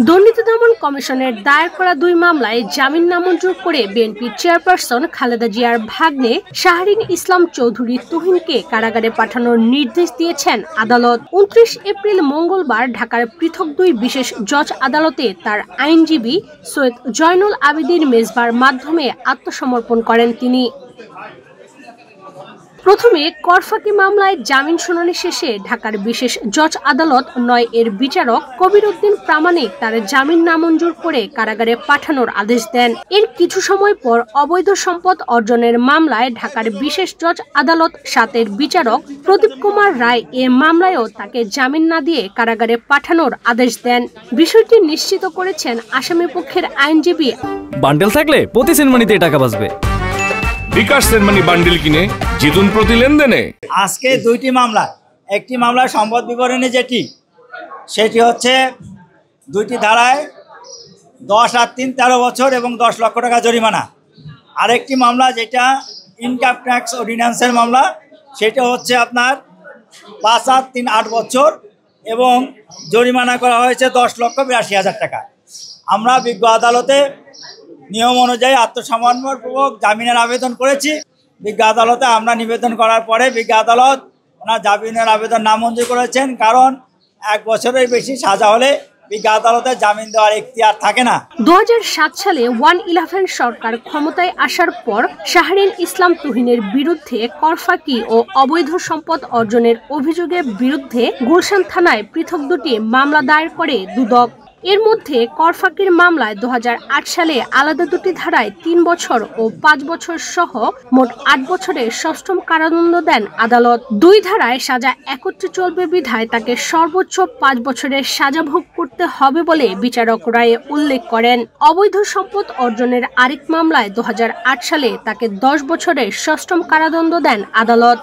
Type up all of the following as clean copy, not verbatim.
দুর্নীতি দমন কমিশনের দায়ের করা 2 মামলায় জামিন নামঞ্জুর করে বিএনপি চেয়ারপারসন খালেদা জিয়ার ভাগ্নে শাহরিন ইসলাম চৌধুরী তুহিনকে কারাগারে পাঠানোর নির্দেশ দিয়েছেন আদালত। 29 এপ্রিল মঙ্গলবার ঢাকার পৃথক 2 বিশেষ জজ আদালতে তার আইনজীবী সৈয়দ জয়নুল আবেদীন মেজবার মাধ্যমে আত্মসমর্পণ করেন তিনি। প্রথমে করফাকি মামলায় জামিন শুনানি শেষে ঢাকার বিশেষ জজ আদালত 9 এর বিচারক কবির উদ্দিন প্রামাণিক তার জামিন নামঞ্জুর করে কারাগারে পাঠানোর আদেশ দেন। এর কিছু সময় পর অবৈধ সম্পদ অর্জনের মামলায় ঢাকার বিশেষ জজ আদালত 7 এর বিচারক প্রদীপ কুমার রায় এ মামলায়ও তাকে জামিন না দিয়ে কারাগারে পাঠানোর আদেশ দেন। বিষয়টি নিশ্চিত করেছেন আসামি পক্ষের আইনজীবী। বান্ডেল থাকলে প্রতি সেনমানিতে টাকা বাঁচবে। বিকাশ সেনমানি বান্ডেল কিনে জিতুন প্রতি লেনদেনে। আজকে 2টি মামলা, একটি মামলা সম্পদ বিবরণী সেটি হচ্ছে 2টি ধারায় 10 আর 3 13 বছর এবং 10 লক্ষ টাকা জরিমানা। আরেকটি মামলা যেটা ইনকাম ট্যাক্স অর্ডিন্যান্সের মামলা, সেটা হচ্ছে আপনার 5 আর 3 8 বছর এবং জরিমানা করা হয়েছে 10,82,000 টাকা। আমরা বিজ্ঞ আদালতে নিয়ম অনুযায়ী আত্মসমর্পণপূর্বক জামিনের আবেদন করেছি। বিজ্ঞ আদালতে আমরা নিবেদন করার পরে বিজ্ঞ আদালত ওনার জামিনের আবেদন নামঞ্জুর করেছেন, কারণ 1 বছরের বেশি সাজা হলে বিজ্ঞ আদালতে জামিন দেওয়ার এখতিয়ার থাকে না। 2007 সালে 111 সরকার ক্ষমতায় আসার পর শাহরিন ইসলাম তুহিনের বিরুদ্ধে করফাকি ও অবৈধ সম্পদ অর্জনের অভিযোগের বিরুদ্ধে গুলশান থানায় পৃথক 2টি মামলা দায়ের করে দুদক। এর মধ্যে করফাকির মামলায় 2008 সালে আলাদা 2টি ধারায় 3 বছর ও 5 বছর সহ মোট 8 বছরের সশ্রম কারাদণ্ড দেন আদালত। 2 ধারায় সাজা একত্রে চলবে বিধায় তাকে সর্বোচ্চ 5 বছরের সাজা ভোগ করতে হবে বলে বিচারক রায়ে উল্লেখ করেন। অবৈধ সম্পদ অর্জনের আরেক মামলায় 2008 সালে তাকে 10 বছরের সশ্রম কারাদণ্ড দেন আদালত।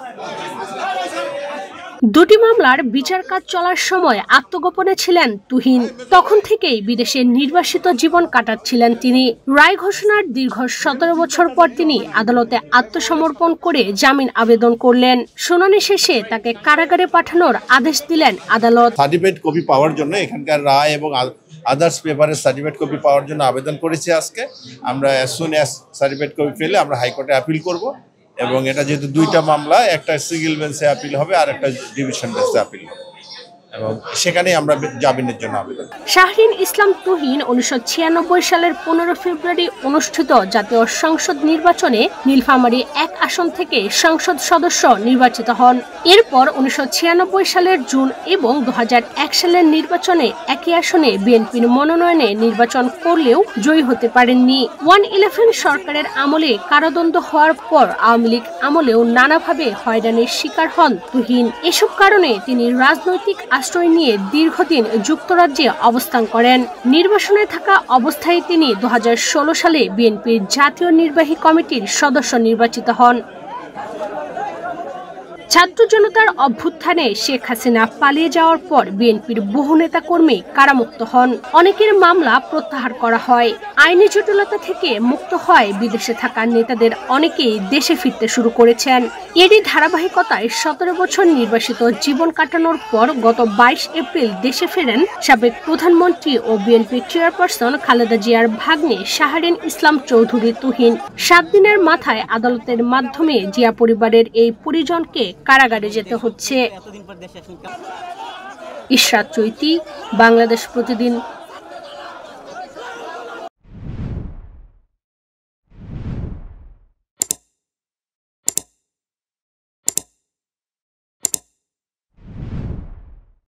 2টি মামলার বিচার কাজ চলার সময় আত্মগোপনে ছিলেন তুহিন। তখন থেকেই বিদেশে নির্বাসিত জীবন কাটাচ্ছিলেন তিনি। রায় ঘোষণার দীর্ঘ 17 বছর পর তিনি আদালতে আত্মসমর্পণ করে জামিন আবেদন করলেন। শুনানি শেষে তাকে কারাগারে পাঠানোর আদেশ দিলেন আদালত। সার্টিফিকেট কপি পাওয়ার জন্য এখানকার রায় এবং আদার্স পেপারের সার্টিফিকেট কপি পাওয়ার জন্য আবেদন করেছি আজকে। আমরা as soon as certificate copy পেলে আমরা হাইকোর্টে অ্যাপিল করব এবং এটা যেহেতু 2টা মামলা, একটা সিঙ্গেল বেঞ্চে আপিল হবে আর একটা ডিভিশন বেঞ্চে আপিল হবে এবং সেখানেই আমরা জামিনের জন্য আবেদন। শাহরিন ইসলাম তুহিন 1996 সালের 15 ফেব্রুয়ারি অনুষ্ঠিত জাতীয় সংসদ নির্বাচনে নীলফামারী 1 আসন থেকে সংসদ সদস্য নির্বাচিত হন। এরপর 1996 সালের জুন এবং 2001 সালের নির্বাচনে একই আসনে বিএনপির মনোনয়নে নির্বাচন করলেও জয়ী হতে পারেননি। 111 সরকারের আমলে কারাদণ্ড হওয়ার পর আওয়ামী লীগ আমলেও নানাভাবে হয়রানির শিকার হন তুহিন। এসব কারণে তিনি রাজনৈতিক আশ্রয় নিয়ে দীর্ঘদিন যুক্তরাজ্যে অবস্থান করেন। নির্বাসনে থাকা অবস্থায় তিনি 2016 সালে বিএনপির জাতীয় নির্বাহী কমিটির সদস্য নির্বাচিত হন। ছাত্র জনতার অভ্যুত্থানে শেখ হাসিনা পালিয়ে যাওয়ার পর বিএনপির বহু নেতাকর্মী কারামুক্ত হন। অনেকের মামলা প্রত্যাহার করা হয়। আইনি জটিলতা থেকে মুক্ত হয় বিদেশে থাকা নেতাদের অনেকেই দেশে ফিরতে শুরু করেছেন। এরই ধারাবাহিকতায় 17 বছর নির্বাসিত জীবন কাটানোর পর গত 22 এপ্রিল দেশে ফেরেন সাবেক প্রধানমন্ত্রী ও বিএনপি চেয়ারপারসন খালেদা জিয়ার ভাগ্নে শাহরিন ইসলাম চৌধুরী তুহিন। 7 দিনের মাথায় আদালতের মাধ্যমে জিয়া পরিবারের এই পরিজনকে কারাগারে যেতে হচ্ছে। ইশরাত চৈতি, বাংলাদেশ প্রতিদিন।